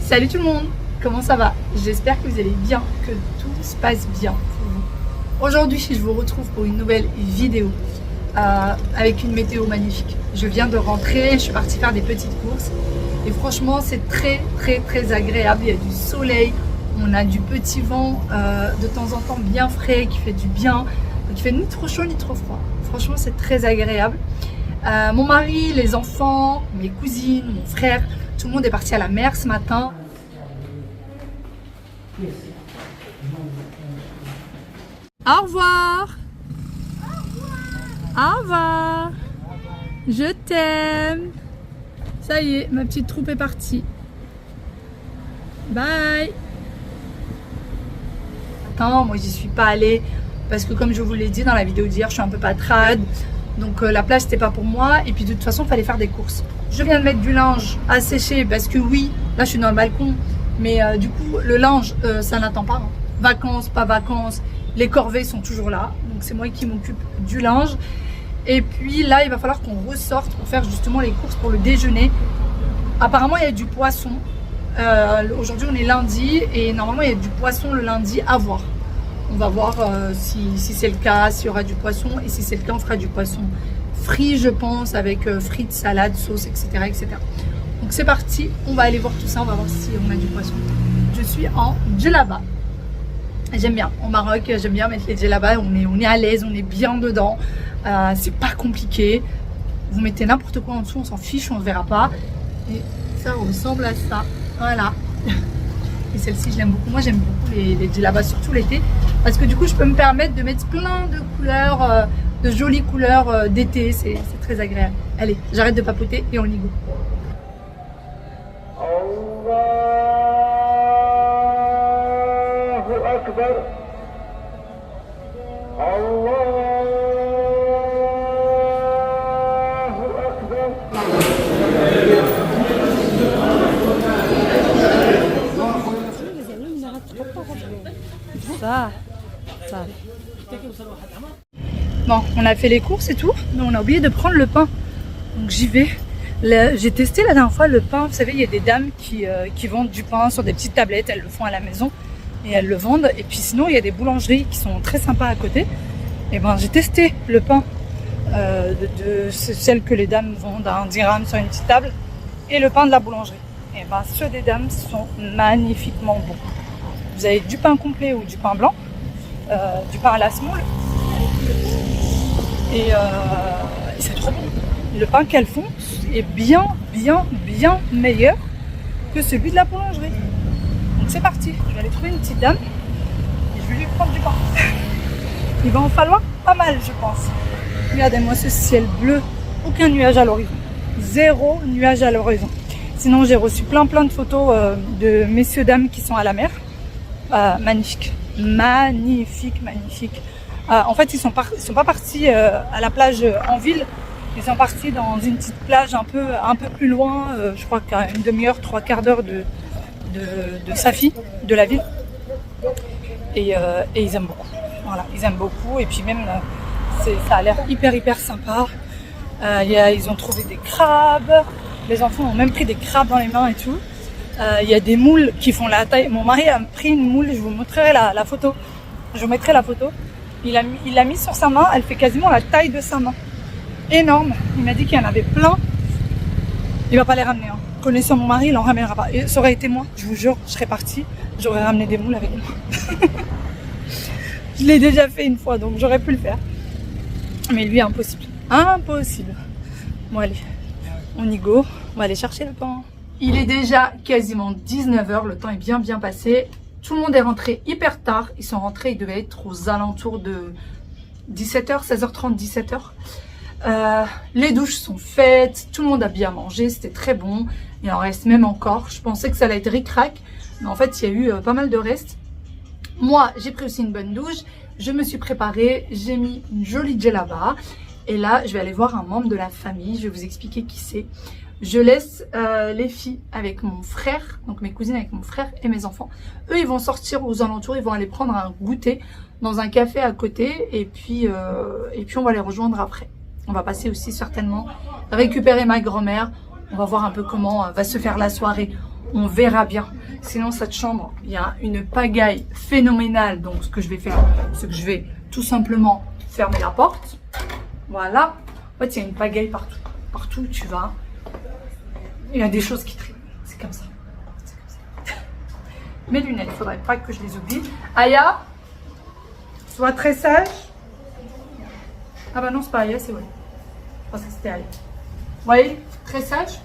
Salut tout le monde, comment ça va? J'espère que vous allez bien, que tout se passe bien pour vous. Aujourd'hui, je vous retrouve pour une nouvelle vidéo avec une météo magnifique. Je viens de rentrer, je suis partie faire des petites courses et franchement, c'est très agréable. Il y a du soleil, on a du petit vent de temps en temps bien frais qui fait du bien, qui fait ni trop chaud ni trop froid. Franchement, c'est très agréable. Mon mari, les enfants, mes cousines, mon frère, tout le monde est parti à la mer ce matin. Au revoir. Au revoir. Je t'aime. Ça y est, ma petite troupe est partie. Bye. Attends, moi j'y suis pas allée parce que comme je vous l'ai dit dans la vidéo d'hier, je suis un peu patrade. Donc la plage c'était pas pour moi et puis de toute façon il fallait faire des courses. Je viens de mettre du linge à sécher parce que oui, là je suis dans le balcon, mais du coup le linge ça n'attend pas, hein. Vacances, pas vacances, les corvées sont toujours là, donc c'est moi qui m'occupe du linge. Et puis là il va falloir qu'on ressorte pour faire justement les courses pour le déjeuner. Apparemment il y a du poisson, aujourd'hui on est lundi et normalement il y a du poisson le lundi à voir. On va voir si c'est le cas, s'il y aura du poisson. Et si c'est le cas, on fera du poisson frit, je pense, avec frites, salade, sauce, etc. etc. Donc c'est parti, on va aller voir tout ça, on va voir si on a du poisson. Je suis en djellaba. J'aime bien, au Maroc, j'aime bien mettre les djellaba. On est à l'aise, on est bien dedans. C'est pas compliqué. Vous mettez n'importe quoi en dessous, on s'en fiche, on ne verra pas. Et ça ressemble à ça. Voilà. Et celle-ci je l'aime beaucoup, moi j'aime beaucoup les djellabas, surtout l'été, parce que du coup je peux me permettre de mettre plein de couleurs, de jolies couleurs d'été, c'est très agréable. Allez, j'arrête de papoter et on y go. Allahu Akbar. Ça. Bon, on a fait les courses et tout, mais on a oublié de prendre le pain. Donc j'y vais. J'ai testé la dernière fois le pain. Vous savez, il y a des dames qui vendent du pain sur des petites tablettes. Elles le font à la maison et elles le vendent. Et puis sinon, il y a des boulangeries qui sont très sympas à côté. Et ben, j'ai testé le pain de celle que les dames vendent à 1 dirham sur une petite table et le pain de la boulangerie. Et ben, ceux des dames sont magnifiquement bons. Vous avez du pain complet ou du pain blanc, du pain à la semoule, et c'est trop bon. Le pain qu'elles font est bien meilleur que celui de la boulangerie. Donc c'est parti, je vais aller trouver une petite dame et je vais lui prendre du pain. Il va en falloir pas mal, je pense. Regardez-moi ce ciel bleu, aucun nuage à l'horizon, zéro nuage à l'horizon. Sinon j'ai reçu plein de photos de messieurs dames qui sont à la mer. Magnifique. En fait, ils sont pas partis à la plage en ville. Ils sont partis dans une petite plage un peu plus loin. Je crois qu'à une demi-heure, 3/4 d'heure de Safi, de la ville. Et ils aiment beaucoup. Voilà, ils aiment beaucoup. Et puis même, ça a l'air hyper sympa. Ils ont trouvé des crabes. Les enfants ont même pris des crabes dans les mains et tout. Il y a des moules qui font la taille. Mon mari a pris une moule, je vous montrerai la photo. Je vous mettrai la photo. Il l'a mis sur sa main, elle fait quasiment la taille de sa main. Énorme. Il m'a dit qu'il y en avait plein. Il va pas les ramener. Hein. Connaissant mon mari, il en ramènera pas. Et ça aurait été moi, je vous jure, je serais partie. J'aurais ramené des moules avec moi. Je l'ai déjà fait une fois, donc j'aurais pu le faire. Mais lui, impossible. Impossible. Bon allez, on y go. On va aller chercher le pain. Il est déjà quasiment 19 h, le temps est bien passé. Tout le monde est rentré hyper tard. Ils sont rentrés, ils devaient être aux alentours de 17 h, 16h30, 17 h. Les douches sont faites, tout le monde a bien mangé, c'était très bon. Il en reste même encore. Je pensais que ça allait être ric-rac, mais en fait il y a eu pas mal de restes. Moi, j'ai pris aussi une bonne douche. Je me suis préparée, j'ai mis une jolie djellaba. Et là, je vais aller voir un membre de la famille. Je vais vous expliquer qui c'est. Je laisse les filles avec mon frère, donc mes cousines avec mon frère et mes enfants. Eux, ils vont sortir aux alentours, ils vont aller prendre un goûter dans un café à côté. Et puis on va les rejoindre après. On va passer aussi certainement récupérer ma grand-mère. On va voir un peu comment va se faire la soirée on verra bien. Sinon, cette chambre, il y a une pagaille phénoménale. Donc, ce que je vais faire, c'est que je vais tout simplement fermer la porte. Voilà. En fait, il y a une pagaille partout. Partout où tu vas, il y a des choses qui traînent. C'est comme ça. C'est comme ça. Mes lunettes, il faudrait pas que je les oublie. Aya, sois très sage. Ah bah non, c'est pas Aya, c'est Wally. Je pense que c'était Aya. Wally, très sage.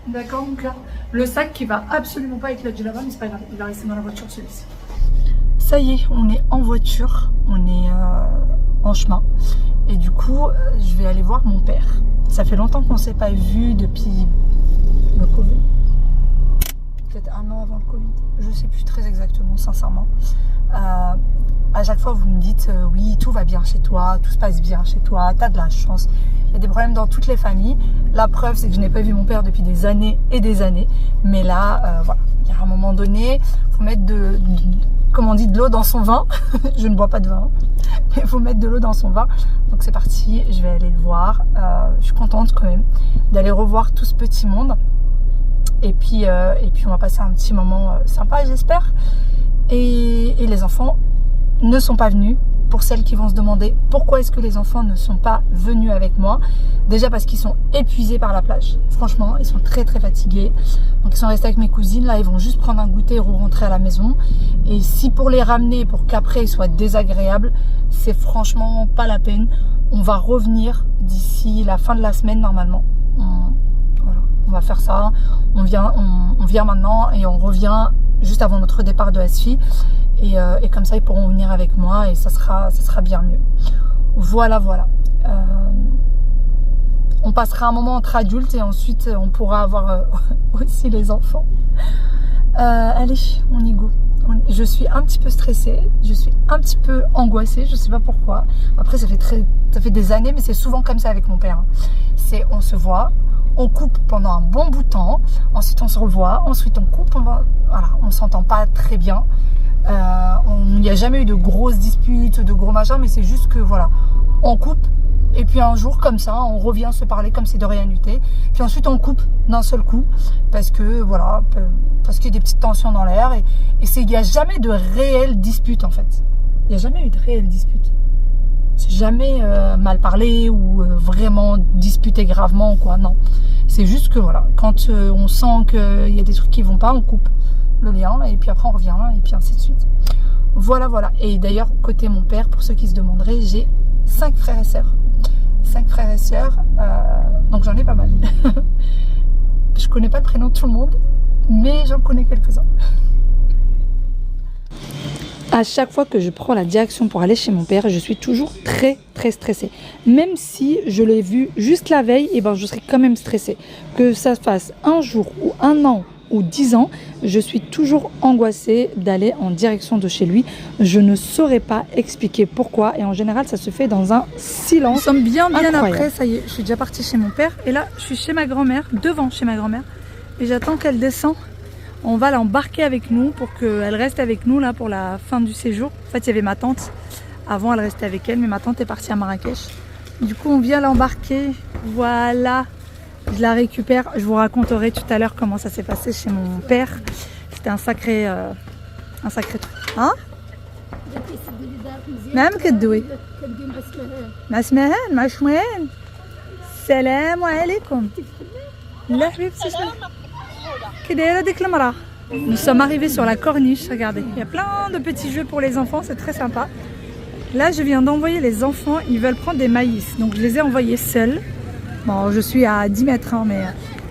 D'accord, mon cœur. Le sac qui va absolument pas avec la djellaba, mais c'est pas grave, il va rester dans la voiture celui-ci. Ça y est, on est en voiture, on est en chemin. Et du coup, je vais aller voir mon père. Ça fait longtemps qu'on ne s'est pas vu depuis le Covid. Peut-être un an avant le Covid. Je ne sais plus très exactement, sincèrement. À chaque fois, vous me dites oui, tout va bien chez toi, tout se passe bien chez toi, tu as de la chance. Il y a des problèmes dans toutes les familles. La preuve, c'est que je n'ai pas vu mon père depuis des années et des années. Mais là, voilà, il y a un moment donné, il faut mettre comme on dit, de l'eau dans son vin. Je ne bois pas de vin, mais il faut mettre de l'eau dans son vin. Donc c'est parti, je vais aller le voir. Je suis contente quand même d'aller revoir tout ce petit monde. Et puis on va passer un petit moment sympa, j'espère. Et les enfants ne sont pas venus. Pour celles qui vont se demander pourquoi est-ce que les enfants ne sont pas venus avec moi. Déjà parce qu'ils sont épuisés par la plage. Franchement, ils sont très très fatigués. Donc ils sont restés avec mes cousines. Là, ils vont juste prendre un goûter et rentrer à la maison. Et si pour les ramener, pour qu'après ils soient désagréables, c'est franchement pas la peine. On va revenir d'ici la fin de la semaine normalement. Voilà, on va faire ça. On vient maintenant et on revient juste avant notre départ de Asfi. Et comme ça, ils pourront venir avec moi et ça sera bien mieux. Voilà. On passera un moment entre adultes et ensuite, on pourra avoir aussi les enfants. Allez, on y go. Je suis un petit peu stressée, je suis un petit peu angoissée, je ne sais pas pourquoi. Après, ça fait des années, mais c'est souvent comme ça avec mon père. On se voit, on coupe pendant un bon bout de temps, ensuite on se revoit, ensuite on coupe, voilà, on ne s'entend pas très bien. Il n'y a jamais eu de grosses disputes, de gros machins, mais c'est juste que voilà, on coupe et puis un jour comme ça, on revient se parler comme si de rien n'était. Puis ensuite on coupe d'un seul coup parce que voilà, parce qu'il y a des petites tensions dans l'air et il n'y a jamais de réelle dispute en fait. Il n'y a jamais eu de réelle dispute. C'est jamais mal parlé ou vraiment disputé gravement quoi. Non, c'est juste que voilà, quand on sent qu'il y a des trucs qui vont pas, on coupe le lien et puis après on revient et puis ainsi de suite. Voilà. Et d'ailleurs, côté mon père, pour ceux qui se demanderaient, j'ai 5 frères et sœurs. 5 frères et sœurs, donc j'en ai pas mal. Je connais pas le prénom de tout le monde, mais j'en connais quelques-uns. À chaque fois que je prends la direction pour aller chez mon père, je suis toujours très très stressée. Même si je l'ai vu juste la veille, et ben je serai quand même stressée. Que ça fasse un jour ou un an ou 10 ans, je suis toujours angoissée d'aller en direction de chez lui. Je ne saurais pas expliquer pourquoi et en général ça se fait dans un silence. Nous sommes bien après, ça y est, je suis déjà partie chez mon père et là je suis chez ma grand-mère, devant chez ma grand-mère et j'attends qu'elle descende. On va l'embarquer avec nous pour qu'elle reste avec nous là pour la fin du séjour. En fait il y avait ma tante, avant elle restait avec elle mais ma tante est partie à Marrakech. Du coup on vient l'embarquer, voilà. Je la récupère, je vous raconterai tout à l'heure comment ça s'est passé chez mon père. C'était un sacré truc. Hein? Même que doué. Masmahan, mashouin. Salam alaikum. Nous sommes arrivés sur la corniche, regardez. Il y a plein de petits jeux pour les enfants, c'est très sympa. Là, je viens d'envoyer les enfants, ils veulent prendre des maïs. Donc je les ai envoyés seuls. Bon, je suis à 10 mètres, hein, mais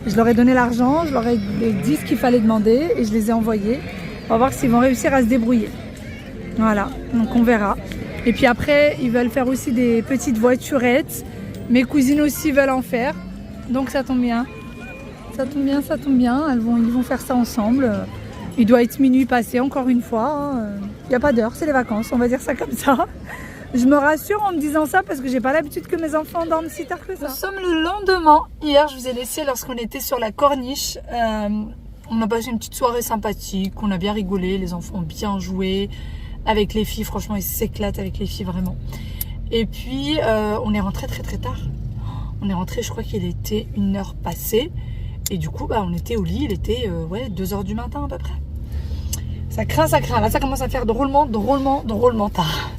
je leur ai donné l'argent, je leur ai dit ce qu'il fallait demander et je les ai envoyés. On va voir s'ils vont réussir à se débrouiller. Voilà, donc on verra. Et puis après, ils veulent faire aussi des petites voiturettes. Mes cousines aussi veulent en faire. Donc ça tombe bien. Ça tombe bien. Ils vont faire ça ensemble. Il doit être minuit passé, encore une fois. Il n'y a pas d'heure, c'est les vacances, on va dire ça comme ça. Je me rassure en me disant ça parce que j'ai pas l'habitude que mes enfants dorment si tard que ça. Nous sommes le lendemain. Hier, je vous ai laissé lorsqu'on était sur la corniche. On a passé une petite soirée sympathique. On a bien rigolé. Les enfants ont bien joué avec les filles. Franchement, ils s'éclatent avec les filles vraiment. Et puis, on est rentré très très tard. On est rentré, je crois qu'il était 1h passée. Et du coup, on était au lit, il était 2h du matin à peu près. Ça craint, ça craint. Là, ça commence à faire drôlement tard.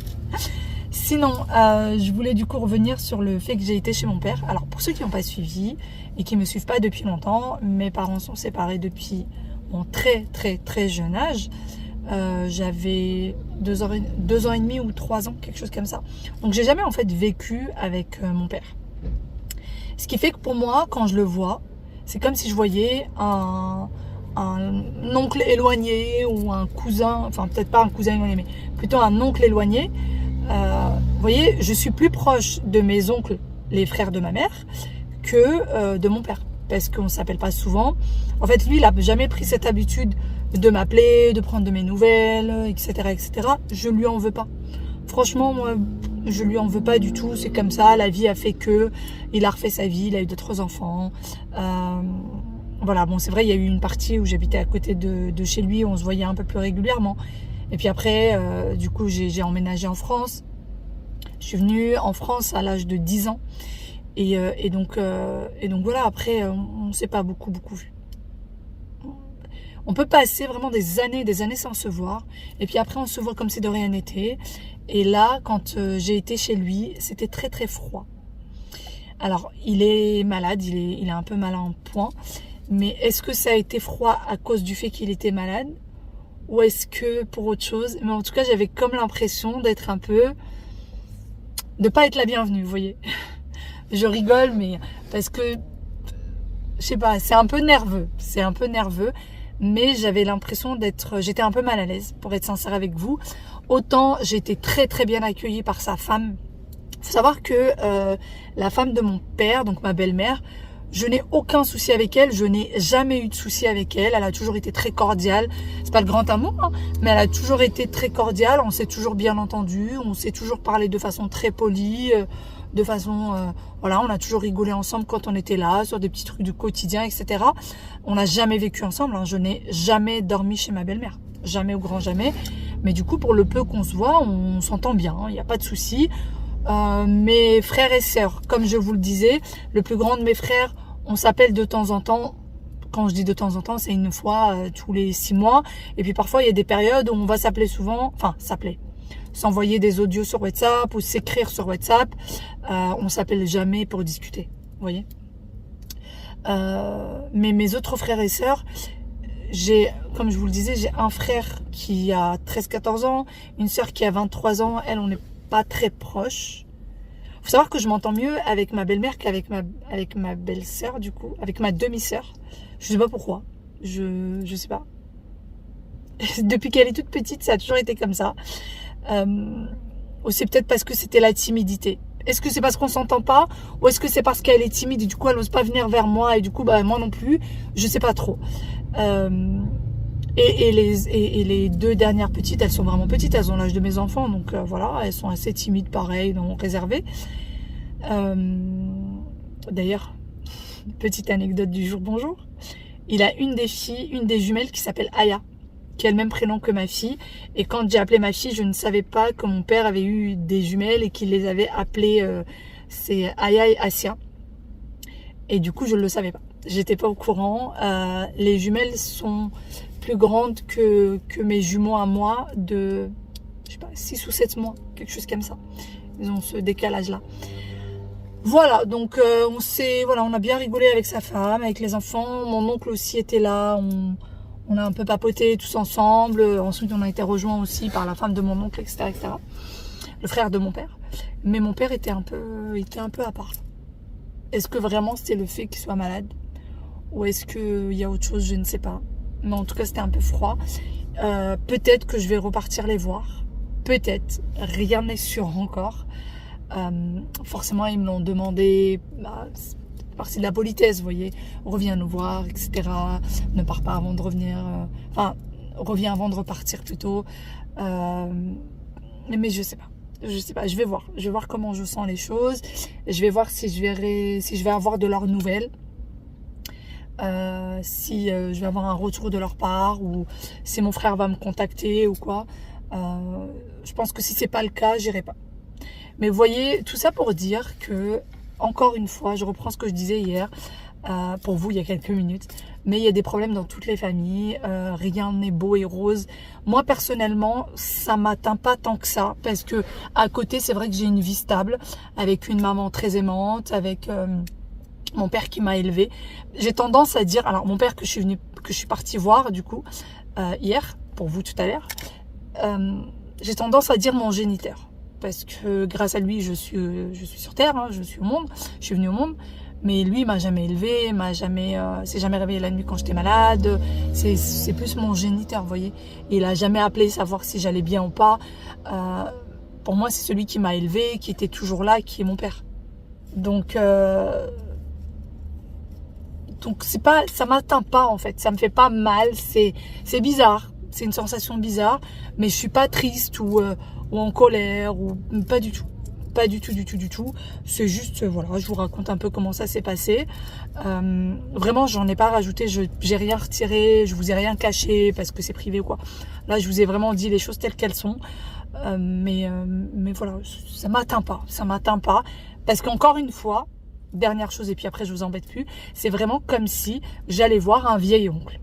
Sinon, je voulais du coup revenir sur le fait que j'ai été chez mon père. Alors, pour ceux qui n'ont pas suivi et qui ne me suivent pas depuis longtemps, mes parents sont séparés depuis mon très très très jeune âge. J'avais 2 ans et demi ou 3 ans, quelque chose comme ça. Donc, j'ai jamais en fait vécu avec mon père. Ce qui fait que pour moi, quand je le vois, c'est comme si je voyais un oncle éloigné ou un cousin, enfin peut-être pas un cousin éloigné, mais plutôt un oncle éloigné. Vous voyez, je suis plus proche de mes oncles, les frères de ma mère, que de mon père. Parce qu'on ne s'appelle pas souvent. En fait, lui, il n'a jamais pris cette habitude de m'appeler, de prendre de mes nouvelles, etc., etc. Je lui en veux pas. Franchement, moi, je lui en veux pas du tout. C'est comme ça, la vie a fait que. Il a refait sa vie, il a eu 2-3 enfants. Voilà, bon, c'est vrai, il y a eu une partie où j'habitais à côté de chez lui, où on se voyait un peu plus régulièrement. Et puis après, du coup, j'ai emménagé en France. Je suis venue en France à l'âge de 10 ans. Et donc voilà, après, on ne s'est pas beaucoup vu. On peut passer vraiment des années sans se voir. Et puis après, on se voit comme si de rien n'était. Et là, quand j'ai été chez lui, c'était très très froid. Alors, il est malade, il est un peu malin en point. Mais est-ce que ça a été froid à cause du fait qu'il était malade? Ou est-ce que pour autre chose? Mais en tout cas, j'avais comme l'impression d'être un peu... de pas être la bienvenue, vous voyez. Je rigole, mais parce que... je sais pas, c'est un peu nerveux. C'est un peu nerveux. Mais j'avais l'impression d'être... j'étais un peu mal à l'aise, pour être sincère avec vous. Autant j'ai été très très bien accueillie par sa femme. Il faut savoir que la femme de mon père, donc ma belle-mère, je n'ai aucun souci avec elle, je n'ai jamais eu de souci avec elle. Elle a toujours été très cordiale. C'est pas le grand amour, hein, mais elle a toujours été très cordiale. On s'est toujours bien entendu, on s'est toujours parlé de façon très polie, de façon... voilà, on a toujours rigolé ensemble quand on était là, sur des petits trucs du quotidien, etc. On n'a jamais vécu ensemble, hein. Je n'ai jamais dormi chez ma belle-mère. Jamais au grand jamais. Mais du coup, pour le peu qu'on se voit, on s'entend bien, il n'y a pas de souci. Mes frères et sœurs, comme je vous le disais, le plus grand de mes frères, on s'appelle de temps en temps. Quand je dis de temps en temps, c'est une fois tous les 6 mois. Et puis parfois, il y a des périodes où on va s'appeler souvent, enfin s'appeler, s'envoyer des audios sur WhatsApp ou s'écrire sur WhatsApp. On s'appelle jamais pour discuter, vous voyez. Mais mes autres frères et sœurs, comme je vous le disais, j'ai un frère qui a 13-14 ans, une sœur qui a 23 ans. Elle, on n'est pas très proches. Faut savoir que je m'entends mieux avec ma belle-mère qu'avec ma belle-sœur, du coup, avec ma demi-sœur. Je sais pas pourquoi. Je sais pas. Depuis qu'elle est toute petite, ça a toujours été comme ça. C'est peut-être parce que c'était la timidité. Est-ce que c'est parce qu'on s'entend pas, ou est-ce que c'est parce qu'elle est timide et du coup elle n'ose pas venir vers moi et du coup moi non plus, je sais pas trop. Et les 2 dernières petites, elles sont vraiment petites, elles ont l'âge de mes enfants, donc voilà, elles sont assez timides, pareil, donc réservées. D'ailleurs, petite anecdote du jour, bonjour. Il a une des filles, une des jumelles qui s'appelle Aya, qui a le même prénom que ma fille. Et quand j'ai appelé ma fille, je ne savais pas que mon père avait eu des jumelles et qu'il les avait appelées, c'est Aya et Asia. Et du coup, je ne le savais pas. J'étais pas au courant. Les jumelles sont plus grandes que mes jumeaux à moi de, je sais pas, 6 ou 7 mois, quelque chose comme ça. Ils ont ce décalage-là. Voilà, donc on a bien rigolé avec sa femme, avec les enfants. Mon oncle aussi était là. On a un peu papoté tous ensemble. Ensuite, on a été rejoints aussi par la femme de mon oncle, etc., etc. Le frère de mon père. Mais mon père était un peu à part. Est-ce que vraiment c'était le fait qu'il soit malade? Ou est-ce qu'il y a autre chose? Je ne sais pas. Mais en tout cas, c'était un peu froid. Peut-être que je vais repartir les voir. Peut-être. Rien n'est sûr encore. Forcément, ils me l'ont demandé. C'est partie de la politesse, vous voyez. Reviens nous voir, etc. Ne pars pas avant de revenir. Reviens avant de repartir plutôt. Mais je sais pas. Je sais pas. Je vais voir. Je vais voir comment je sens les choses. Je vais voir si je vais avoir de leurs nouvelles. Si je vais avoir un retour de leur part ou si mon frère va me contacter ou quoi. Je pense que si c'est pas le cas, j'irai pas. Mais vous voyez, tout ça pour dire que, encore une fois, je reprends ce que je disais hier, pour vous il y a quelques minutes. Mais il y a des problèmes dans toutes les familles, rien n'est beau et rose. Moi personnellement, ça m'atteint pas tant que ça, parce que à côté c'est vrai que j'ai une vie stable, avec une maman très aimante, avec mon père qui m'a élevée. J'ai tendance à dire, alors mon père que je suis partie voir du coup hier, pour vous tout à l'heure, j'ai tendance à dire mon géniteur, parce que grâce à lui je suis sur terre, hein, je suis au monde, je suis venue au monde. Mais lui, il m'a jamais élevé, s'est jamais réveillé la nuit quand j'étais malade. C'est plus mon géniteur, vous voyez. Il a jamais appelé savoir si j'allais bien ou pas. Pour moi, c'est celui qui m'a élevé, qui était toujours là, qui est mon père. Donc c'est pas, ça m'atteint pas en fait. Ça me fait pas mal. C'est bizarre. C'est une sensation bizarre, mais je suis pas triste ou en colère ou pas du tout. Pas du tout. C'est juste, voilà, je vous raconte un peu comment ça s'est passé. Vraiment, j'en ai pas rajouté, j'ai rien retiré, je vous ai rien caché parce que c'est privé ou quoi. Là, je vous ai vraiment dit les choses telles qu'elles sont. Mais voilà, ça m'atteint pas. Parce qu'encore une fois, dernière chose, et puis après je vous embête plus, c'est vraiment comme si j'allais voir un vieil oncle.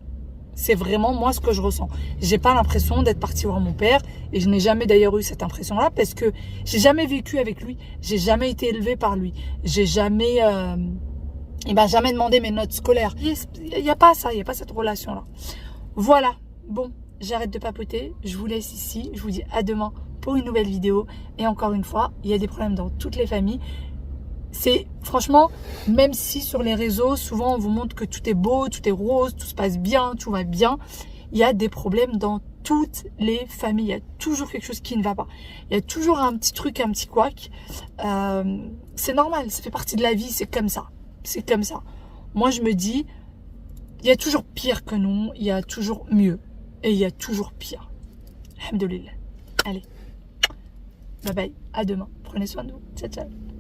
C'est vraiment moi ce que je ressens. J'ai pas l'impression d'être partie voir mon père, et je n'ai jamais d'ailleurs eu cette impression-là parce que j'ai jamais vécu avec lui, j'ai jamais été élevée par lui, j'ai jamais, il m'a jamais demandé mes notes scolaires. Il y a pas ça, il y a pas cette relation-là. Voilà. Bon, j'arrête de papoter, je vous laisse ici, je vous dis à demain pour une nouvelle vidéo. Et encore une fois, il y a des problèmes dans toutes les familles. C'est franchement, même si sur les réseaux, souvent on vous montre que tout est beau, tout est rose, tout se passe bien, tout va bien, il y a des problèmes dans toutes les familles. Il y a toujours quelque chose qui ne va pas. Il y a toujours un petit truc, un petit couac. C'est normal, ça fait partie de la vie, c'est comme ça. C'est comme ça. Moi, je me dis, il y a toujours pire que nous, il y a toujours mieux. Et il y a toujours pire. Alhamdoulilah. Allez, bye bye, à demain. Prenez soin de vous. Ciao, ciao.